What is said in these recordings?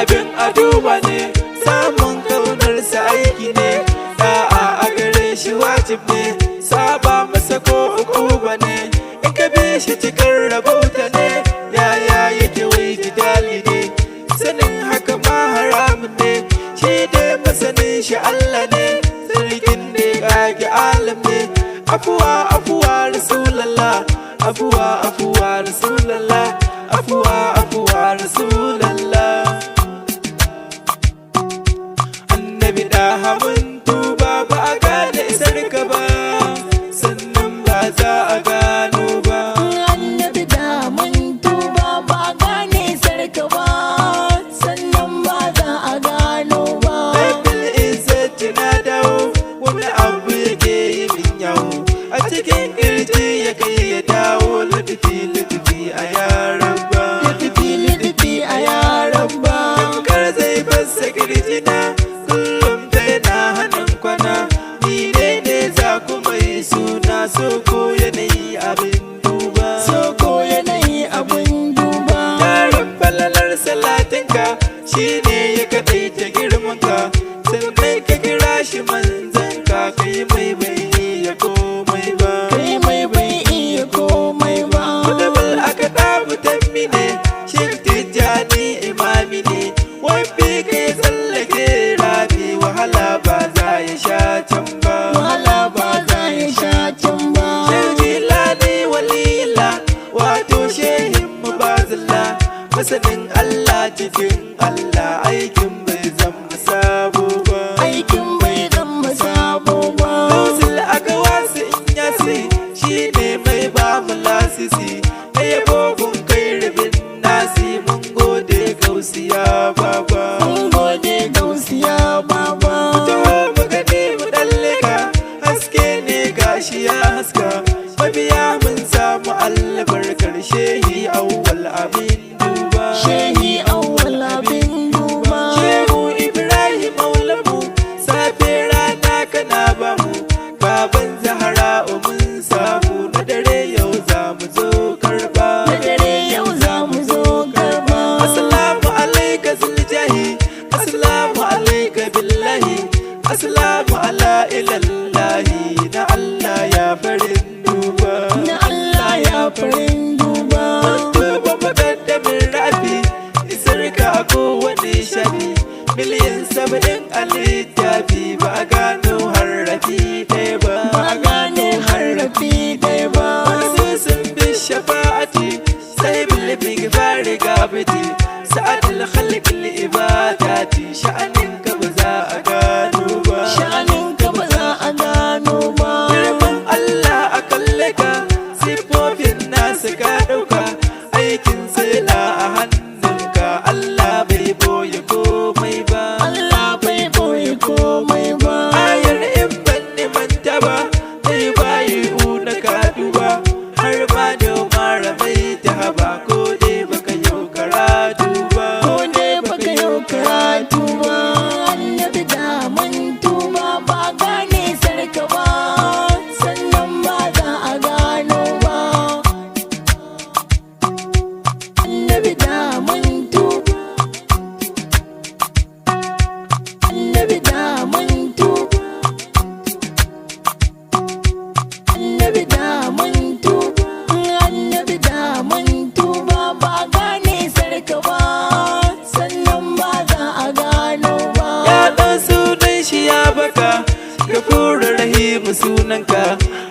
abin a duba ne, samun ƙaunarsa aiki ne, da'a a gare shi wajib ne, saba masa ko ukuba ne, in ka bi shi cikar rabauta ne, yaya yake wai jidali ne, sanin haka ma haramun ne, shi dai masanin shi Allah ne, sarkin ne kage alam ne, afuwa afuwa rasulallah, afuwa afuwa rasulallah, afuwa afuwa rasulallah. Annabi da mun tuba ba a gane isarka ba, sannan ba za a gano ba. Annabi da mun tuba ba a gane isarka ba, sannan ba za a gano ba. Bil izzati na dawo, wani abu yake yi min yawo, a cikin kirji ya kai ya dawo, ladabi ladabi a yaran ba, Ladabi a yaran ba. kar zai fassa kirjina, kullum ta yana hannun kwana, ni ne za ku mai suna, so ko yanayi abin duba, So ko yanayi abin duba. tarin falalar salatinka shi ne ya kaɗaita girmanka, sannan ka kira shi manzanka, kai mai bai iya komai ba. Kai mai bai iya komai ba. Kudabal aka ɗabu tammi ne, shin tijjani imami ne, wafi kai tsallake rabi, wahala ba za ya sha can ba. Wahala ba za ya sha can ba. Jilani walila, wato shehin mubazila, masanin Allah cikin Allah, aikin bai zama sabo ba. Aikin bai zama sabo ba. Lausul aka wasu in yasi, shi ne mai ba mu lasisi, na yabo kun kai rabin nasi, mun gode gausiya baba. Mun gode gausiya baba. Taho mu gani mu ɗallika, haske ne gashi ya haska, mabiya mun samu albarkar shehi awwal abin duba. Shehi awwal abin duba. Shehu Ibrahim maulamu, safe rana kana bamu, baban Zahra'u mun samu, na dare yau za mu zo karba. Da dare yau za mu zo karba. Assalamu alaika zuljahi, assalamu alaika billahi, assalamu ala ilallahi, na Allah ya farin duba. Na Allah ya farin duba. Duba makaddamin rafi, isarka a kowane shafi, miliyan 70 a littafi, ba a gano harafi ɗaya ba. Ba a gane harafi ɗaya ba. Wasu sun bi shafa'ati, sai bilibin fari gabati, sa'adul khalqil ibadati, sha'anin ka ba za a gano ba. Sha'anin ka ba za a gano ba. Girman Allah a kalle ka, siffofin nasu ka ɗauka, aikin sai na a hannunka, Allah bai boye komai ba. Allah bai boye komai ba. Ayar in ban manta ba, sai bayi una ka duba, har ma da mara mai ta haba, ko dai baka yau karatu ba. Ko dai baka yau karatu ba. Annabi da mun tuba ba gane sarka ba, sannan ba za a gano ba. Annabi da mun tuba. Annabi da mun tuba. Annabi da mun tuba. Annabi da mun tuba ba gane sarka ba, sannan ba za a gano ba. Ya ɗan sunan shi ya baka, Gafuru Rahimu sunanka,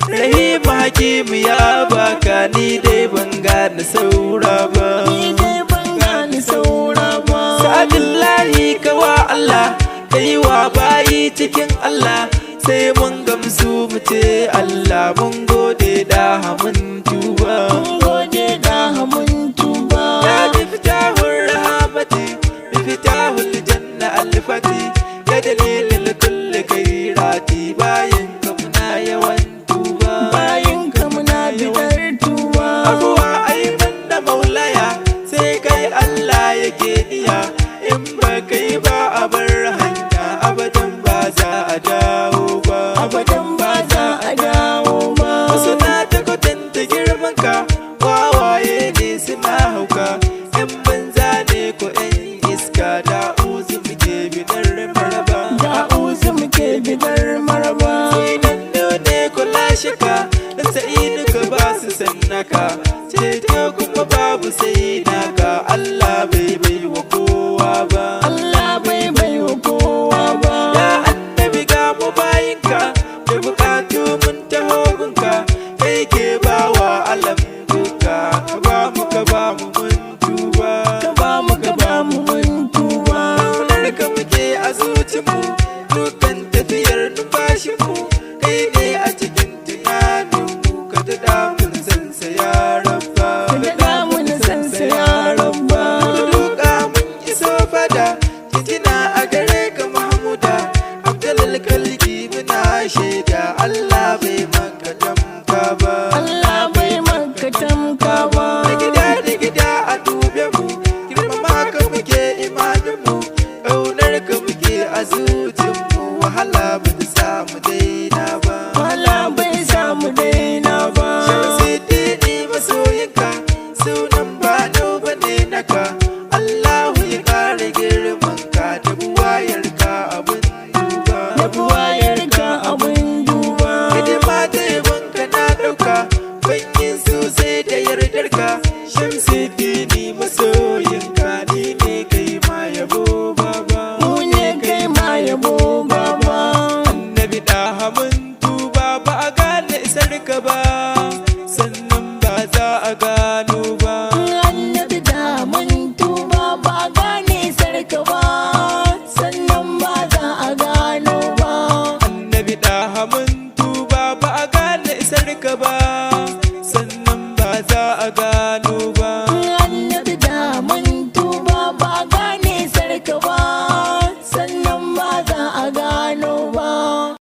Rahimu Hakimu ya baka, ni dai ban gane saura ba. Ni dai ban gane saura ba. Sa'adullahi kawa Allah, kai wa bayi cikin Allah, sai mun gamsu mu ce Allah, mun gode da mun tuba. Mun gode da mun tuba. Ya miftahur rahamati, miftahul janna alfati, ya dalilin kulli khairati, bayan ka muna yawan tuba. Bayan ka muna bidar tuba. Abuwa aiman da maulaya, sai kai Allah yake niya, in ba kai ba a bar hanya, abadan ba za a dawo ba. Abadan ba za a dawo ba. Wasu na ta kwatanta girman ka, wawaye ne suna hauka, 'yan banza ne ko 'yan iska da naka, ceto kuma babu sai naka. Allah bai bai wa kowa ba, Allah bai bai wa kowa ba. ya annabi ga mu bayinka, da bukatu mun taho gunka, kai ke bawa alam duka. Ka ba mu mun tuba, Ka ba mu mun tuba. kaunar ka muke a zuciyarmu, dukkan tafiyar numfashinmu, kai ne a cikin tunaninmu. Ka daɗa mun sansa ya rabba, Ka daɗa mun sansa ya rabba. ka duka mun iso fada, titina a gare ka Mahmuda, Abdul Kalki muna shaida. Allah bai maka tamka ba, Allah bai maka tamka ba. da gida a dube mu, girmama ka muke imaninmu, ƙaunar ka muke a zuciyarmu. Wahala ba ta samu daina ba, Wahala bai samu daina ba. Shamsuddini masoyinka, sunan ba nau bane naka. Allahu ya ƙara girmanka, da buwayarka abin duba. Da buwayarka abin duba. Hidima ta yabonka na ɗauka, ban yin sosai da yardarka. Shamsuddini masoyinka, ni ne kai ma yabo baba. Mu ne kai ma yabo baba. Annabi ɗaha mun tuba, ba a gane isar ka ba, sannan ba za a gano ba. Annabi da mun tuba, ba a gane sarka ba, sannan ba za a gano ba. Annabi ɗaha mun tuba, ba a gane isar ka ba, sannan ba za a gano ba.